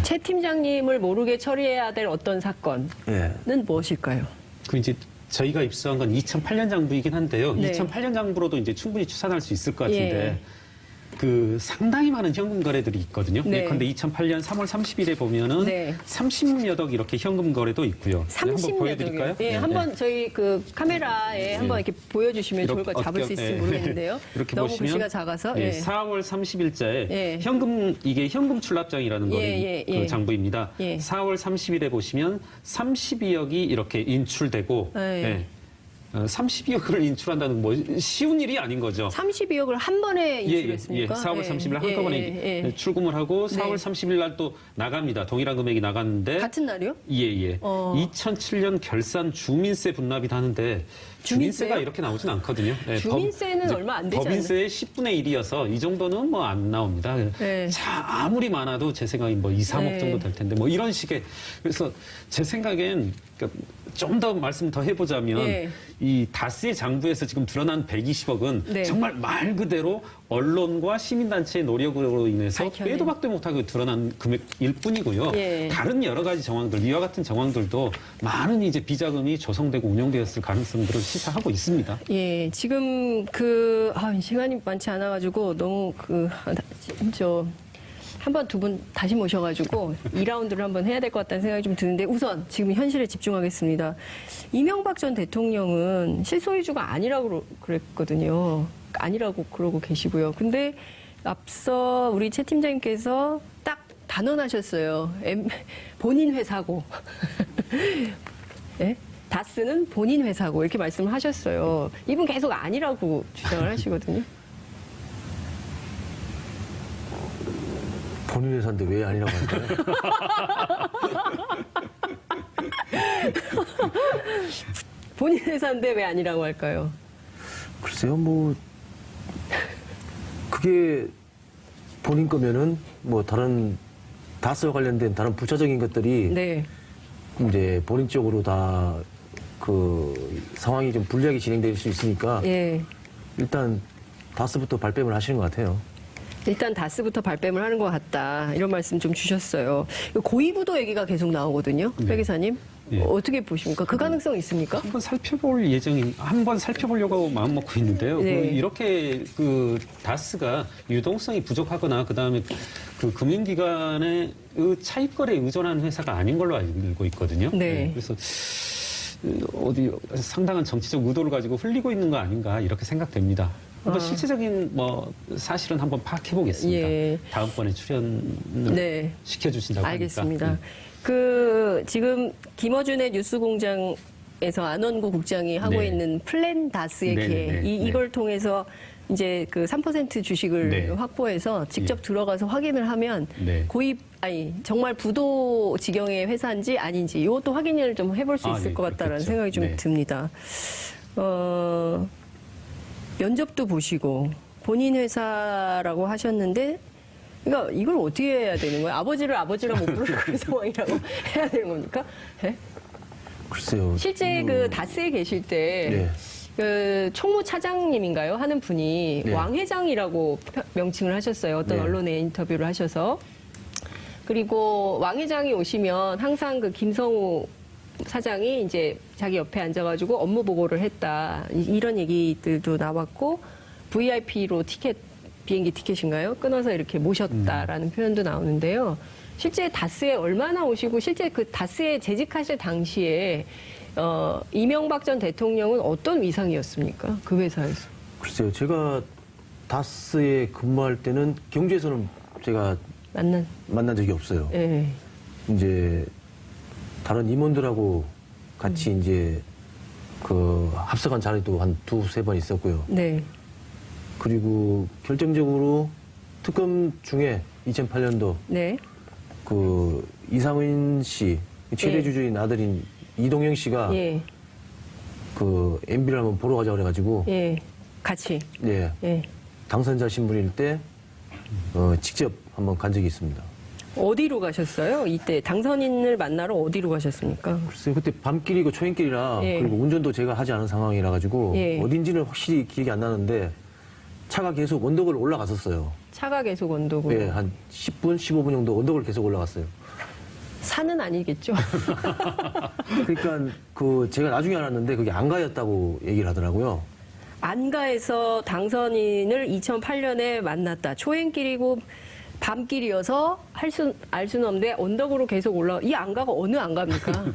최 팀장님을 모르게 처리해야 될 어떤 사건은 예. 무엇일까요? 그 이제 저희가 입수한 건 2008년 장부이긴 한데요. 네. 2008년 장부로도 이제 충분히 추산할 수 있을 것 같은데 예. 그 상당히 많은 현금 거래들이 있거든요. 네. 그런데 2008년 3월 30일에 보면은 네. 30여 억 이렇게 현금 거래도 있고요. 네, 한번 30몇 보여드릴까요? 예, 한번 저희 그 카메라에 한번 이렇게 보여주시면 좋을 것 같아요. 잡을 수 있을지 예. 모르겠는데요. 이렇게 너무 보시면 글씨가 작아서. 예, 예. 4월 30일자에 예. 이게 현금 출납장이라는 거는 예, 예. 그 장부입니다. 예. 4월 30일에 보시면 32억이 이렇게 인출되고 예. 예. 32억을 인출한다는 뭐 쉬운 일이 아닌 거죠. 32억을 한 번에 인출했습니까? 4월 30일 한꺼번에 예. 출금을 하고 4월 네. 30일 날 또 나갑니다. 동일한 금액이 나갔는데 같은 날이요? 예. 2007년 결산 주민세 분납이 하는데 주민세가 주민세요? 이렇게 나오진 않거든요. 예, 주민세는 이제 얼마 안 되지 법인세의 10분의 1이어서 이 정도는 뭐 안 나옵니다. 네. 자, 아무리 많아도 제 생각에 뭐 2, 3억 네. 정도 될 텐데 뭐 이런 식의 그래서 제 생각엔 좀 더 말씀 더 해보자면 예. 이 다스의 장부에서 지금 드러난 120억은 네. 정말 말 그대로 언론과 시민단체의 노력으로 인해서 밝혀낸. 빼도 박도 못하고 드러난 금액일 뿐이고요. 예. 다른 여러 가지 정황들, 이와 같은 정황들도 많은 이제 비자금이 조성되고 운영되었을 가능성들을 시사하고 있습니다. 예, 지금 시간이 많지 않아가지고 너무 한 번, 두 분 다시 모셔가지고 2라운드를 한번 해야 될 것 같다는 생각이 좀 드는데 우선 지금 현실에 집중하겠습니다. 이명박 전 대통령은 실소유주가 아니라고 그랬거든요. 아니라고 그러고 계시고요. 근데 앞서 우리 최 팀장님께서 딱 단언하셨어요. 본인 회사고. 예? 다스는 본인 회사고 이렇게 말씀을 하셨어요. 이분 계속 아니라고 주장을 하시거든요. 본인 회사인데 왜 아니라고 할까요? 본인 회사인데 왜 아니라고 할까요? 글쎄요, 뭐 그게 본인 거면은 뭐 다른 다스와 관련된 다른 부차적인 것들이 네. 이제 본인 쪽으로 다 그 상황이 좀 불리하게 진행될 수 있으니까 예. 일단 다스부터 발뺌을 하시는 것 같아요. 일단 다스부터 발뺌을 하는 것 같다. 이런 말씀 좀 주셨어요. 고위부도 얘기가 계속 나오거든요. 네. 백 기사님. 예. 어떻게 보십니까? 그 가능성 있습니까? 한번 살펴보려고 마음 먹고 있는데요. 네. 이렇게 그 다스가 유동성이 부족하거나 그다음에 그 금융기관의 차입거래에 의존하는 회사가 아닌 걸로 알고 있거든요. 네. 그래서 어디 상당한 정치적 의도를 가지고 흘리고 있는 거 아닌가 이렇게 생각됩니다. 한번 실체적인 뭐 사실은 한번 파악해 보겠습니다. 예. 다음번에 출연을 네. 시켜주신다고 알겠습니다. 하니까. 지금 김어준의 뉴스공장에서 안원구 국장이 하고 네. 있는 플랜 다스의 네, 계획, 네, 네. 이걸 통해서 이제 그 3% 주식을 네. 확보해서 직접 예. 들어가서 확인을 하면 네. 정말 부도 지경의 회사인지 아닌지 이것도 확인을 좀 해볼 수 있을 네, 것 같다라는 그렇겠죠. 생각이 좀 네. 듭니다. 면접도 보시고 본인 회사라고 하셨는데 그러니까 이걸 어떻게 해야 되는 거예요? 아버지를 아버지라 못 부르는 그런 상황이라고 해야 되는 겁니까? 네? 글쎄요. 실제 그 다스에 계실 때 네. 그 총무차장님인가요? 하는 분이 네. 왕 회장이라고 명칭을 하셨어요. 어떤 네. 언론에 인터뷰를 하셔서. 그리고 왕 회장이 오시면 항상 그 김성우 사장이 이제 자기 옆에 앉아가지고 업무 보고를 했다. 이런 얘기들도 나왔고 VIP로 비행기 티켓인가요? 끊어서 이렇게 모셨다라는 표현도 나오는데요. 실제 다스에 얼마나 오시고 실제 그 다스에 재직하실 당시에 이명박 전 대통령은 어떤 위상이었습니까? 그 회사에서. 글쎄요. 제가 다스에 근무할 때는 경주에서는 제가 만난 적이 없어요. 예. 이제 다른 임원들하고 같이 이제 그 합석한 자리도 한 두세 번 있었고요. 네. 그리고 결정적으로 특검 중에 2008년도 네. 그 이상은 씨 최대 주주인 아들인 이동영 씨가 예. 그 MB를 한번 보러 가자 그래가지고 예. 같이. 예 예. 당선자 신분일 때 직접 한번 간 적이 있습니다. 어디로 가셨어요? 이때 당선인을 만나러 어디로 가셨습니까? 글쎄요 그때 밤길이고 초행길이라 예. 그리고 운전도 제가 하지 않은 상황이라 가지고 예. 어딘지는 확실히 기억이 안 나는데 차가 계속 언덕을 올라갔었어요. 차가 계속 언덕으로. 예, 한 10분, 15분 정도 언덕을 계속 올라갔어요. 산은 아니겠죠? 그러니까 그 제가 나중에 알았는데 그게 안가였다고 얘기를 하더라고요. 안가에서 당선인을 2008년에 만났다. 초행길이고 밤길이어서 알 수는 없는데 언덕으로 계속 이 안가가 어느 안가입니까?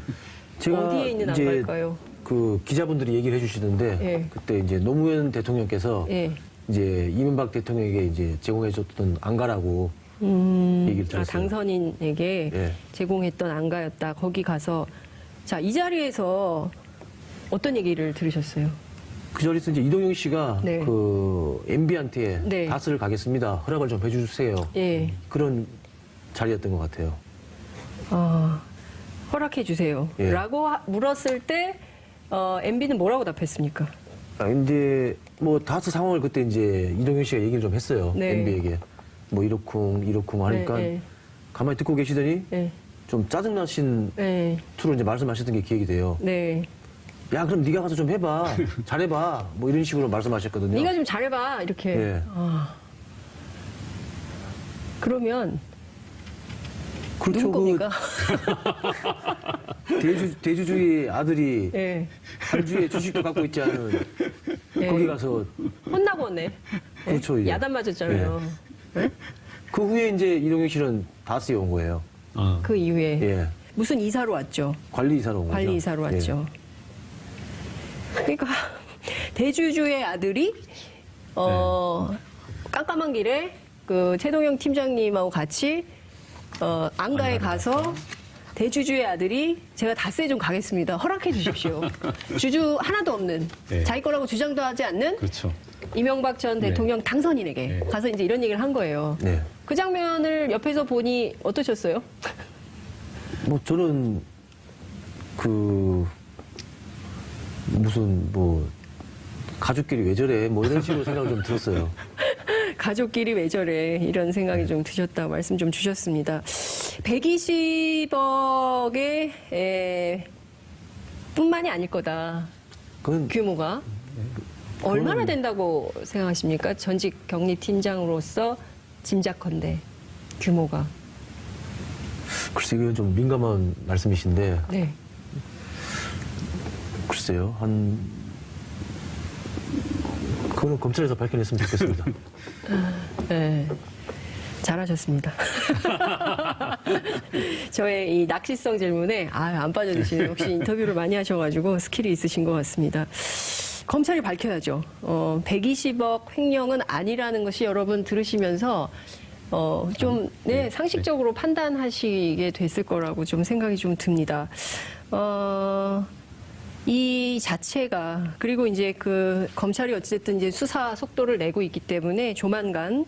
제가 어디에 있는 이제 안가일까요? 그 기자분들이 얘기를 해주시던데 예. 그때 이제 노무현 대통령께서 예. 이제 이명박 대통령에게 이제 제공해줬던 안가라고 얘기를 들었어요. 당선인에게 예. 제공했던 안가였다. 거기 가서 자, 이 자리에서 어떤 얘기를 들으셨어요? 그 자리에서 이제 이동영 씨가 네. 그 MB한테 네. 다스를 가겠습니다. 허락을 좀 해주세요. 예. 그런 자리였던 것 같아요. 허락해 주세요. 예. 라고 물었을 때 MB는 뭐라고 답했습니까? 이제 뭐 다스 상황을 그때 이제 이동영 씨가 얘기를 좀 했어요. 네. MB에게 뭐 이렇쿵 하니까 네, 네. 가만히 듣고 계시더니 네. 좀 짜증나신 네. 투로 이제 말씀하셨던 게 기억이 돼요. 네. 야 그럼 네가 가서 좀 해봐, 잘해봐, 뭐 이런 식으로 말씀하셨거든요. 네가 좀 잘해봐 이렇게. 예. 그러면 그렇죠. 누구 겁니까? 대주주의 아들이 예. 한 주에 주식도 갖고 있지 않은 예. 거기 가서 혼나고 왔네. 그렇죠. 예? 예. 야단 맞았잖아요. 예? 그 후에 이제 이동영 씨는 다스에 온 거예요. 그 이후에 예. 무슨 이사로 왔죠? 관리이사로 온 거죠. 관리이사로 예. 왔죠. 그러니까 대주주의 아들이 깜깜한 길에 그 최동영 팀장님하고 같이 안가에 가서 대주주의 아들이 제가 다스에 좀 가겠습니다. 허락해 주십시오. 주주 하나도 없는 네. 자기 거라고 주장도 하지 않는 그렇죠. 이명박 전 대통령 당선인에게 네. 가서 이제 이런 얘기를 한 거예요. 네. 그 장면을 옆에서 보니 어떠셨어요? 뭐 저는 그 무슨 뭐 가족끼리 왜 저래 뭐 이런 식으로 생각을 좀 들었어요. 가족끼리 왜 저래 이런 생각이 좀 드셨다고 말씀 좀 주셨습니다. 120억의 뿐만이 아닐 거다. 그건 규모가. 얼마나 된다고 생각하십니까? 전직 격리팀장으로서 짐작컨대 규모가. 글쎄 이건 좀 민감한 말씀이신데 네. 글쎄요 그거는 검찰에서 밝혀냈으면 좋겠습니다. 네. 잘하셨습니다. 저의 이 낚시성 질문에 안 빠져드시네요. 역시 인터뷰를 많이 하셔가지고 스킬이 있으신 것 같습니다. 검찰이 밝혀야죠. 120억 횡령은 아니라는 것이 여러분 들으시면서 좀 상식적으로 판단하시게 됐을 거라고 좀 생각이 좀 듭니다. 이 이 자체가 그리고 이제 그 검찰이 어쨌든 이제 수사 속도를 내고 있기 때문에 조만간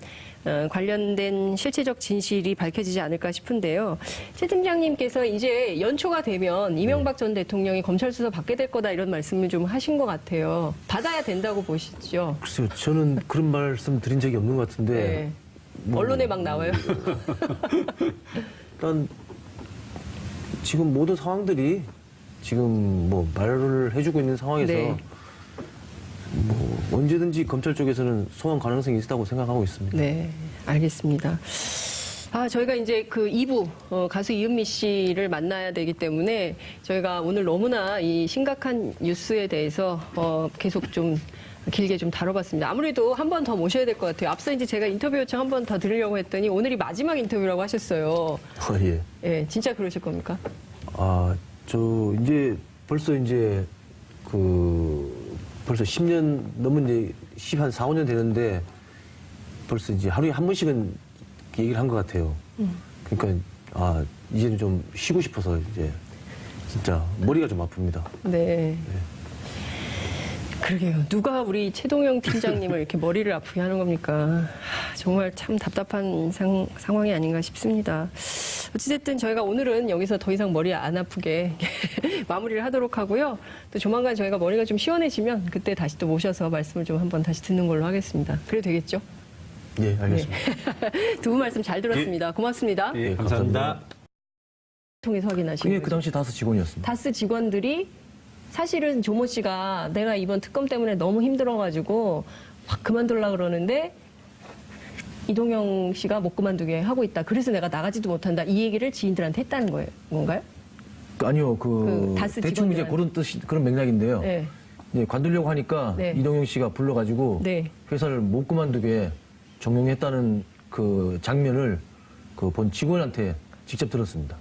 관련된 실체적 진실이 밝혀지지 않을까 싶은데요. 최 팀장님께서 이제 연초가 되면 이명박 전 대통령이 검찰 수사 받게 될 거다 이런 말씀을 좀 하신 것 같아요. 받아야 된다고 보시죠? 글쎄요, 저는 그런 말씀 드린 적이 없는 것 같은데. 네. 언론에 막 나와요. 일단 지금 모든 상황들이 지금 뭐 말을 해주고 있는 상황에서 네. 뭐 언제든지 검찰 쪽에서는 소환 가능성이 있다고 생각하고 있습니다. 네, 알겠습니다. 저희가 이제 그 2부 가수 이은미 씨를 만나야 되기 때문에 저희가 오늘 너무나 이 심각한 뉴스에 대해서 계속 좀 길게 좀 다뤄봤습니다. 아무래도 한 번 더 모셔야 될 것 같아요. 앞서 이제 제가 인터뷰 요청 한 번 더 드리려고 했더니 오늘이 마지막 인터뷰라고 하셨어요. 예. 예, 진짜 그러실 겁니까? 저 이제 벌써 이제 벌써 10년 넘은 이제 한 4, 5년 되는데 벌써 이제 하루에 한 번씩은 얘기를 한 것 같아요. 그러니까 이제는 좀 쉬고 싶어서 이제 진짜 머리가 좀 아픕니다. 네. 그러게요. 누가 우리 최동영 팀장님을 이렇게 머리를 아프게 하는 겁니까? 정말 참 답답한 상황이 아닌가 싶습니다. 어찌됐든 저희가 오늘은 여기서 더 이상 머리 안 아프게 마무리를 하도록 하고요. 또 조만간 저희가 머리가 좀 시원해지면 그때 다시 또 모셔서 말씀을 좀 한번 다시 듣는 걸로 하겠습니다. 그래도 되겠죠? 예, 알겠습니다. 두 분 말씀 잘 들었습니다. 고맙습니다. 예, 감사합니다. 통해서 확인하시고. 그게 그 당시 다스 직원이었습니다. 다스 직원들이 사실은 조모 씨가 내가 이번 특검 때문에 너무 힘들어가지고 확 그만두려고 그러는데 이동영 씨가 못 그만두게 하고 있다. 그래서 내가 나가지도 못한다. 이 얘기를 지인들한테 했다는 거예요. 뭔가요? 아니요, 다스 대충 이제 직원들한테. 그런 뜻이, 그런 맥락인데요. 네. 이제 관두려고 하니까 네. 이동영 씨가 불러가지고 네. 회사를 못 그만두게 종용했다는 그 장면을 본 직원한테 직접 들었습니다.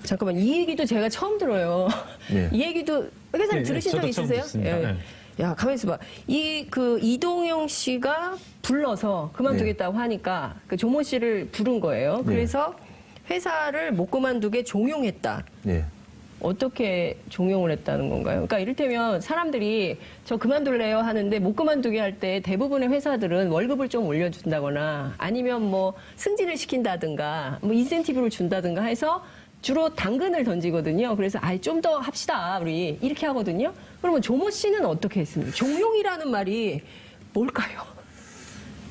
잠깐만, 이 얘기도 제가 처음 들어요. 네. 이 얘기도 회사님 네, 들으신 적 저도 처음 있으세요? 듣습니다. 네. 야, 가만히 있어봐. 이동영 씨가 불러서 그만두겠다고 하니까 그 조모 씨를 부른 거예요. 네. 그래서 회사를 못 그만두게 종용했다. 네. 어떻게 종용을 했다는 건가요? 그러니까 이를테면 사람들이 저 그만둘래요 하는데 못 그만두게 할 때 대부분의 회사들은 월급을 좀 올려준다거나 아니면 뭐 승진을 시킨다든가 뭐 인센티브를 준다든가 해서 주로 당근을 던지거든요. 그래서 좀 더 합시다 우리 이렇게 하거든요. 그러면 조모 씨는 어떻게 했습니까? 종용이라는 말이 뭘까요?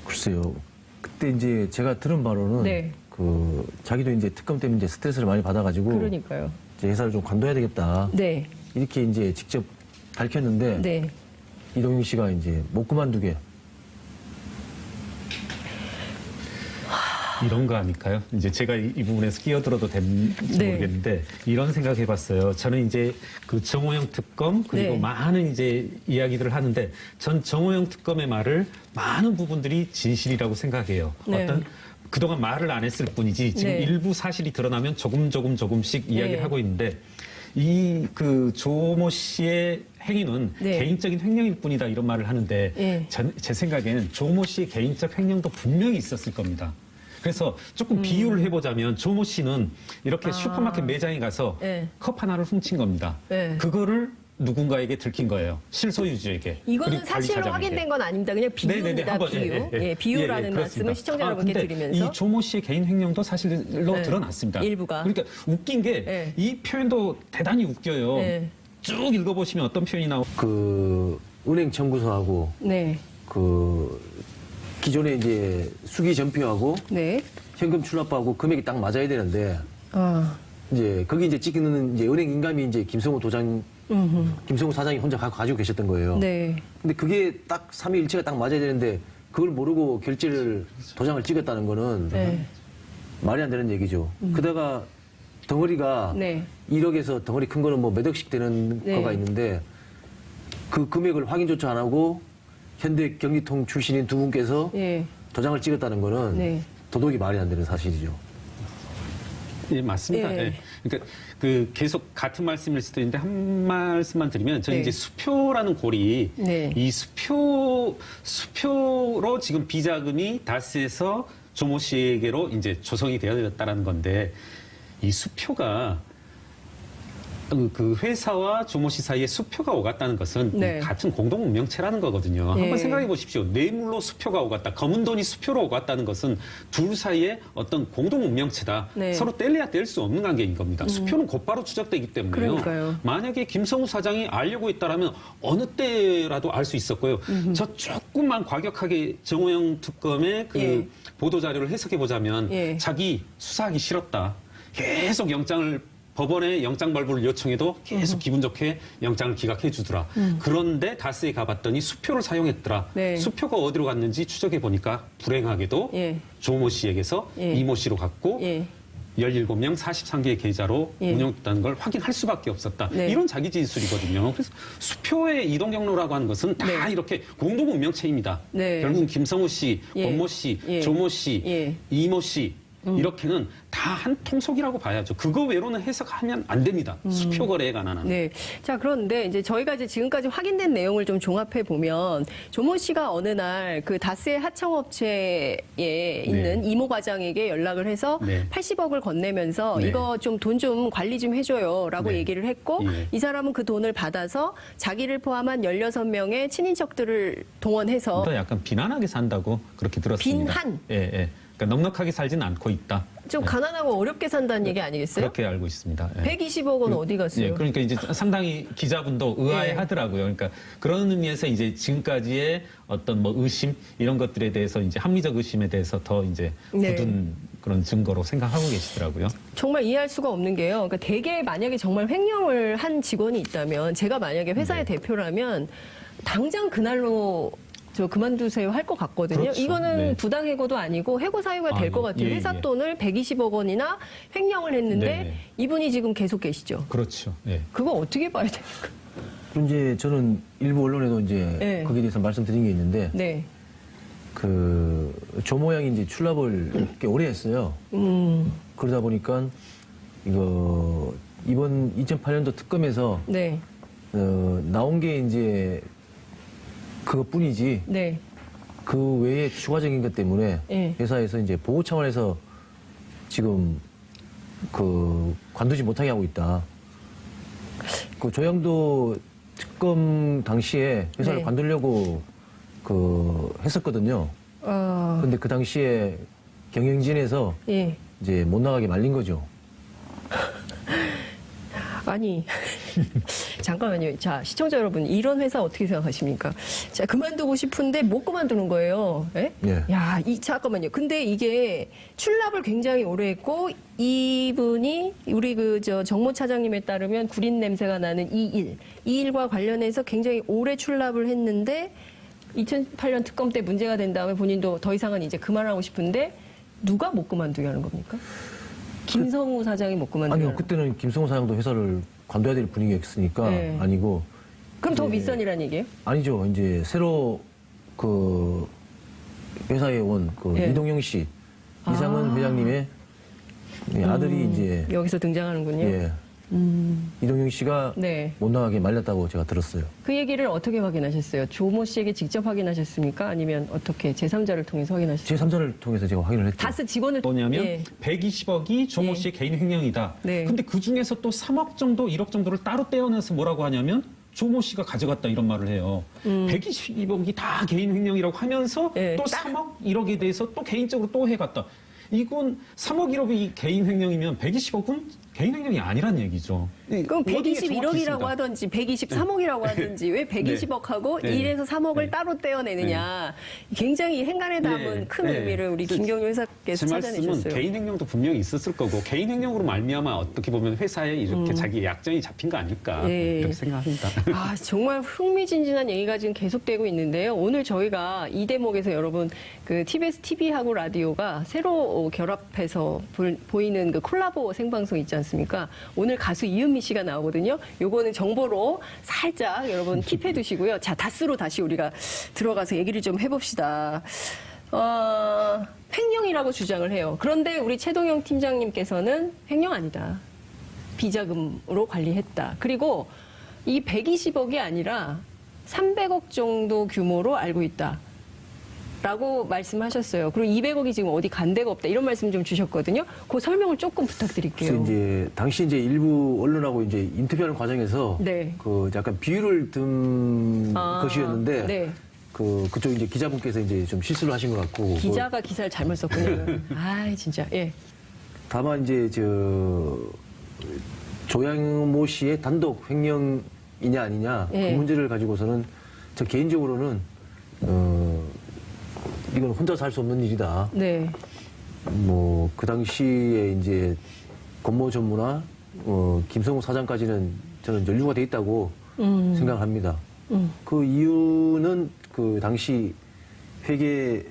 글쎄요. 그때 이제 제가 들은 바로는 네. 자기도 이제 특검 때문에 이제 스트레스를 많이 받아가지고 그러니까요. 이제 회사를 좀 관둬야 되겠다. 네, 이렇게 이제 직접 밝혔는데 네. 이동영 씨가 이제 못 그만두게. 이런 거 아닐까요? 이제 제가 이 부분에서 끼어들어도 될지 네. 모르겠는데 이런 생각 해봤어요. 저는 이제 그 정호영 특검 그리고 네. 많은 이제 이야기들을 하는데 전 정호영 특검의 말을 많은 부분들이 진실이라고 생각해요. 네. 어떤 그동안 말을 안 했을 뿐이지 지금 네. 일부 사실이 드러나면 조금씩 이야기를 네. 하고 있는데 이 조모 씨의 행위는 네. 개인적인 횡령일 뿐이다 이런 말을 하는데 네. 제 생각에는 조모 씨의 개인적 횡령도 분명히 있었을 겁니다. 그래서 조금 비유를 해보자면 조모 씨는 이렇게 슈퍼마켓 매장에 가서 네. 컵 하나를 훔친 겁니다. 네. 그거를 누군가에게 들킨 거예요. 실소유주에게. 이거는 그리고 사실로 관리사장에게. 확인된 건 아닙니다. 그냥 비유입니다. 네네네, 한번, 비유. 예, 비유라는 말씀을 그렇습니다. 시청자 여러분께 근데 드리면서. 이 조모 씨의 개인 횡령도 사실로 네, 드러났습니다. 일부가. 그러니까 웃긴 게 이 네. 표현도 대단히 웃겨요. 네. 쭉 읽어보시면 어떤 표현이 나오. 은행 청구서하고 네, 기존에 이제 수기 전표하고 네. 현금 출납하고 금액이 딱 맞아야 되는데 이제 거기 이제 찍는 이제 은행 인감이 이제 김성호 사장이 혼자 가지고 계셨던 거예요. 네. 근데 그게 딱 3일치가 딱 맞아야 되는데 그걸 모르고 도장을 찍었다는 거는 네. 말이 안 되는 얘기죠. 그다가 덩어리가 네. 1억에서 덩어리 큰 거는 뭐 몇 억씩 되는 네. 거가 있는데 그 금액을 확인조차 안 하고 현대경리통 출신인 두 분께서 예. 도장을 찍었다는 거는 네. 도덕이 말이 안 되는 사실이죠. 예, 맞습니다. 예. 예. 그러니까 계속 같은 말씀일 수도 있는데 한 말씀만 드리면 저는 네. 이제 수표라는 골이 네. 이 수표로 지금 비자금이 다스에서 조모 씨에게로 이제 조성이 되어졌다라는 건데 이 수표가 그 회사와 조모 씨 사이에 수표가 오갔다는 것은 네. 같은 공동 운명체라는 거거든요. 예. 한번 생각해 보십시오. 뇌물로 수표가 오갔다. 검은 돈이 수표로 오갔다는 것은 둘 사이에 어떤 공동 운명체다. 네. 서로 뗄래야 뗄 수 없는 관계인 겁니다. 수표는 곧바로 추적되기 때문에요. 그러니까요. 만약에 김성우 사장이 알려고 했다라면 어느 때라도 알 수 있었고요. 저 조금만 과격하게 정호영 특검의 그 예. 보도 자료를 해석해 보자면 예. 자기 수사하기 싫었다. 계속 법원에 영장 발부를 요청해도 계속 기분 좋게 영장을 기각해 주더라. 그런데 다스에 가봤더니 수표를 사용했더라. 네. 수표가 어디로 갔는지 추적해 보니까 불행하게도 예. 조모 씨에게서 예. 이모 씨로 갔고 예. 17명 43개의 계좌로 예. 운영됐다는 걸 확인할 수밖에 없었다. 네. 이런 자기 진술이거든요. 그래서 수표의 이동 경로라고 하는 것은 다 네. 이렇게 공동 운명체입니다. 네. 결국은 김성우 씨, 예. 권모 씨, 예. 조모 씨, 예. 이모 씨 이렇게는 다 한 통속이라고 봐야죠. 그거 외로는 해석하면 안 됩니다. 수표 거래에 관한 한. 네. 자, 그런데 이제 저희가 이제 지금까지 확인된 내용을 좀 종합해 보면 조모 씨가 어느 날 그 다스의 하청업체에 있는 이모 과장에게 연락을 해서 네. 80억을 건네면서 네. 이거 좀 돈 좀 관리 좀 해줘요라고 네. 얘기를 했고 예. 이 사람은 그 돈을 받아서 자기를 포함한 16명의 친인척들을 동원해서 또 약간 비난하게 산다고 그렇게 들었습니다. 빈한? 예, 예. 그러니까 넉넉하게 살지는 않고 있다. 좀 가난하고 어렵게 산다는 얘기 아니겠어요? 그렇게 알고 있습니다. 예. 120억 원 어디 갔어요? 예, 그러니까 이제 상당히 기자분도 의아해 예. 하더라고요. 그러니까 그런 의미에서 이제 지금까지의 어떤 뭐 의심 이런 것들에 대해서 이제 합리적 의심에 대해서 더 이제 네. 굳은 그런 증거로 생각하고 계시더라고요. 정말 이해할 수가 없는 게요. 그러니까 대개 만약에 정말 횡령을 한 직원이 있다면 제가 만약에 회사의 네. 대표라면 당장 그날로 저 그만두세요 할 것 같거든요. 그렇죠. 이거는 네. 부당해고도 아니고 해고 사유가 될 아, 것 예, 같아요. 예, 회사 예. 돈을 120억 원이나 횡령을 했는데 네. 이분이 지금 계속 계시죠. 그렇죠. 예. 그거 어떻게 봐야 됩니까? 그럼 이제 저는 일부 언론에도 이제 네. 거기에 대해서 말씀드린 게 있는데 네. 그 조모양이 이제 출납을 꽤 오래 했어요. 그러다 보니까 이거 이번 2008년도 특검에서 네. 나온 게 이제 그것뿐이지 네. 그 외에 추가적인 것 때문에 예. 회사에서 이제 보호 차원에서 지금 그 관두지 못하게 하고 있다. 그 조양도 특검 당시에 회사를 네. 관두려고 그 했었거든요. 근데 그 당시에 경영진에서 예. 이제 못 나가게 말린 거죠. 아니, 잠깐만요. 자, 시청자 여러분, 이런 회사 어떻게 생각하십니까? 자, 그만두고 싶은데 못 그만두는 거예요. 예? 예. 야, 잠깐만요. 근데 이게 출납을 굉장히 오래 했고, 이분이 우리 정모 차장님에 따르면 구린 냄새가 나는 2일과 관련해서 굉장히 오래 출납을 했는데, 2008년 특검 때 문제가 된 다음에 본인도 더 이상은 이제 그만하고 싶은데, 누가 못 그만두게 하는 겁니까? 김성우 사장이 못 그만두게 아니요, 하는 그때는 김성호 사장도 회사를 관둬야 될 분위기였으니까 네. 아니고. 그럼 더 이제 윗선이라는 얘기예요? 아니죠. 이제 새로 그 회사에 온 그 예. 이동영 씨, 이상은 회장님의 아들이 이제 여기서 등장하는군요. 예. 이동영 씨가 네. 못 나가게 말렸다고 제가 들었어요. 그 얘기를 어떻게 확인하셨어요? 조모 씨에게 직접 확인하셨습니까? 아니면 어떻게 제3자를 통해서 확인하셨어요? 제3자를 통해서 제가 확인을 했죠. 다스 직원을 뭐냐면 예. 120억이 조모 예. 씨의 개인 횡령이다. 네. 근데 그 중에서 또 3억 정도, 1억 정도를 따로 떼어내서 뭐라고 하냐면 조모 씨가 가져갔다 이런 말을 해요. 120억이 다 개인 횡령이라고 하면서 예. 또 3억, 1억에 대해서 또 개인적으로 또 해갔다. 이건 3억, 1억이 개인 횡령이면 120억은 개인 횡령이 아니란 얘기죠. 그럼 워딩이 정확히 121억이라고 있습니다. 하든지 123억이라고 하든지 왜 120억하고 네. 1에서 3억을 따로 떼어내느냐. 굉장히 행간에 담은 네. 큰 네. 의미를 우리 그 김경률 회사께서 제 말씀은 찾아내셨어요. 개인 횡령도 분명히 있었을 거고 개인 횡령으로 말미암아 어떻게 보면 회사에 이렇게 자기 약점이 잡힌 거 아닐까 예. 이렇게 생각합니다. 아, 정말 흥미진진한 얘기가 지금 계속되고 있는데요. 오늘 저희가 이 대목에서 여러분 그 TBS TV하고 라디오가 새로 결합해서 보이는 그 콜라보 생방송 있지 않습니까? 오늘 가수 이은미 씨가 나오거든요. 요거는 정보로 살짝 여러분 킵해 두시고요. 자, 다스로 다시 우리가 들어가서 얘기를 좀 해봅시다. 횡령이라고 주장을 해요. 그런데 우리 최동영 팀장님께서는 횡령 아니다. 비자금으로 관리했다. 그리고 이 120억이 아니라 300억 정도 규모로 알고 있다. 라고 말씀하셨어요. 그리고 200억이 지금 어디 간 데가 없다. 이런 말씀 좀 주셨거든요. 그 설명을 조금 부탁드릴게요. 그래서 이제 당시 이제 일부 언론하고 이제 인터뷰하는 과정에서 네. 그 약간 비유를 든 것이었는데 네. 그쪽 이제 기자분께서 이제 좀 실수를 하신 것 같고 기자가 기사를 잘못 썼군요. 아, 진짜. 예. 다만 이제 조양모 씨의 단독 횡령이냐 아니냐 예. 그 문제를 가지고서는 저 개인적으로는 이건 혼자서 할 수 없는 일이다. 네. 뭐 그 당시에 이제 권모 전무나 김성우 사장까지는 저는 연루가 돼 있다고 생각합니다. 그 이유는 그 당시 회계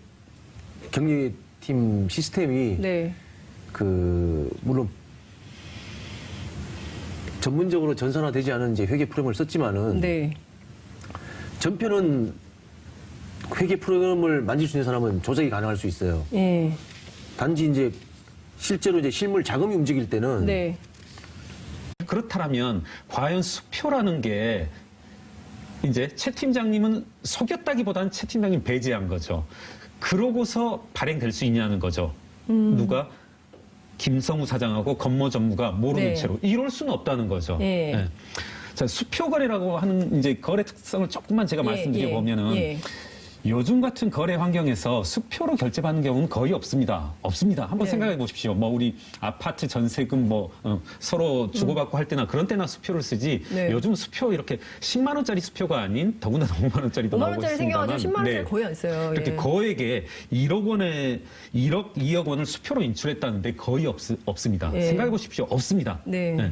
경리팀 시스템이 네. 물론 전문적으로 전산화되지 않은 이제 회계 프로그램을 썼지만은 네. 전편은 회계 프로그램을 만질 수 있는 사람은 조작이 가능할 수 있어요. 예. 단지 이제 실제로 이제 실물 자금이 움직일 때는 네. 그렇다면 과연 수표라는 게 이제 최 팀장님은 속였다기보다는 최 팀장님 배제한 거죠. 그러고서 발행될 수 있냐는 거죠. 누가? 김성우 사장하고 권모 전무가 모르는 네. 채로 이럴 수는 없다는 거죠. 예. 네. 자, 수표 거래라고 하는 이제 거래 특성을 조금만 제가 말씀드려 보면은 예. 요즘 같은 거래 환경에서 수표로 결제받는 경우는 거의 없습니다. 없습니다. 한번 네. 생각해 보십시오. 뭐 우리 아파트 전세금 서로 주고받고 할 때나 그런 때나 수표를 쓰지. 네. 요즘 수표 이렇게 10만 원짜리 수표가 아닌 더군다나 5만 원짜리도 5만 나오고 원짜리 있습니다만. 생겨가지고 10만 원짜리 거의 안 써요. 이렇게 예. 거액에 1억 2억 원을 수표로 인출했다는데 거의 없습니다. 예. 생각해 보십시오. 없습니다. 네.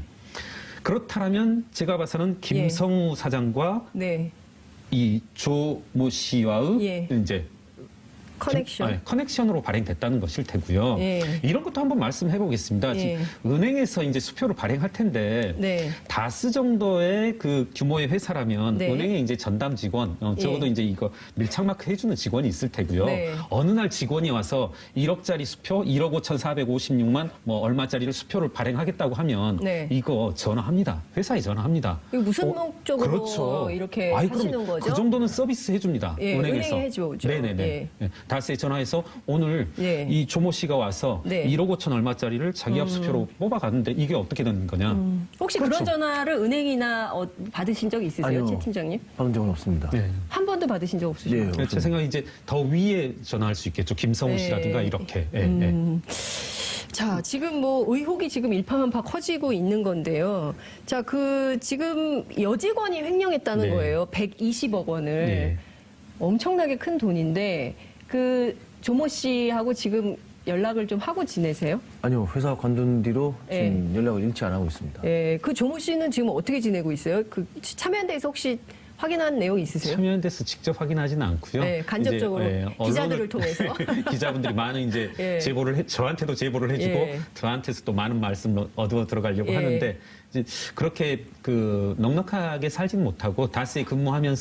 그렇다면 제가 봐서는 김성우 사장과 네. 이 조모 씨와의 예. 이제 커넥션. 커넥션으로 발행됐다는 것일 테고요. 예. 이런 것도 한번 말씀해 보겠습니다. 예. 은행에서 이제 수표를 발행할 텐데 네. 다스 정도의 그 규모의 회사라면 네. 은행에 이제 전담 직원, 적어도 예. 이제 이거 밀착마크 해주는 직원이 있을 테고요. 네. 어느 날 직원이 와서 1억짜리 수표, 1억 5,456만 뭐 얼마짜리를 수표를 발행하겠다고 하면 네. 이거 전화합니다. 회사에 전화합니다. 이거 무슨 목적으로 그렇죠. 이렇게 아이, 하시는 그럼 거죠? 그 정도는 서비스 해줍니다. 예, 은행에서. 은행이 해주죠. 네네네. 예. 네. 다스에 전화해서 오늘 예. 이 조모 씨가 와서 네. 1억 5천 얼마짜리를 자기 합 수표로 뽑아갔는데 이게 어떻게 되는 거냐? 혹시 그렇죠. 그런 전화를 은행이나 받으신 적 있으세요, 아니요. 최 팀장님? 받은 적은 없습니다. 네. 한 번도 받으신 적 없으시죠? 예. 제 생각에 이제 더 위에 전화할 수 있겠죠. 김성우 네. 씨라든가 이렇게. 예, 예. 자, 지금 뭐 의혹이 지금 일파만파 커지고 있는 건데요. 자, 지금 여직원이 횡령했다는 네. 거예요. 120억 원을. 네. 엄청나게 큰 돈인데 조모 씨하고 지금 연락을 좀 하고 지내세요? 아니요, 회사 관둔 뒤로 예. 지금 연락을 잃지 안 하고 있습니다. 예, 그 조모 씨는 지금 어떻게 지내고 있어요? 참여연대에서 혹시 확인한 내용 있으세요? 참여연대에서 직접 확인하지는 않고요. 네, 간접적으로 이제, 기자들을 통해서. 기자분들이 많은 이제 예. 저한테도 제보를 해주고 예. 저한테서 또 많은 말씀 얻어 들어가려고 예. 하는데 이제 그렇게 넉넉하게 살지는 못하고 다스에 근무하면서